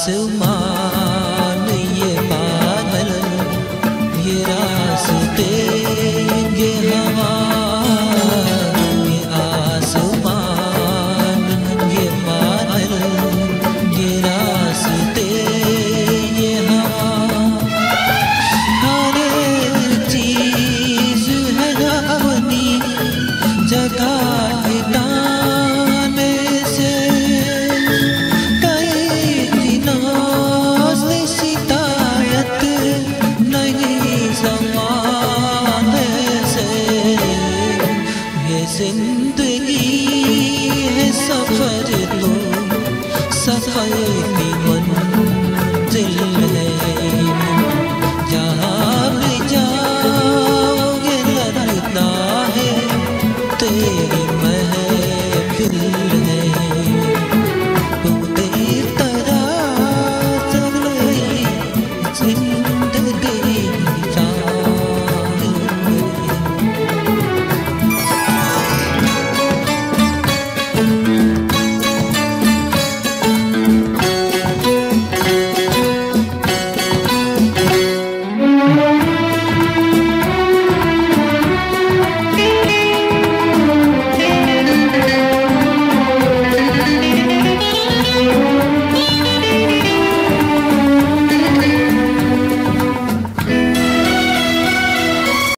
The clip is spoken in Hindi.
आसमान ये बादल, ये रास्ते ये हवा, ये आसमान ये बादल, ये रास्ते ये हवा, हर चीज है अपनी जगह ठिकाने से, जिंदगी है सफर तो सफर की मंजिल है, जहाँ भी जाओगे लगता है तेरी महफिल।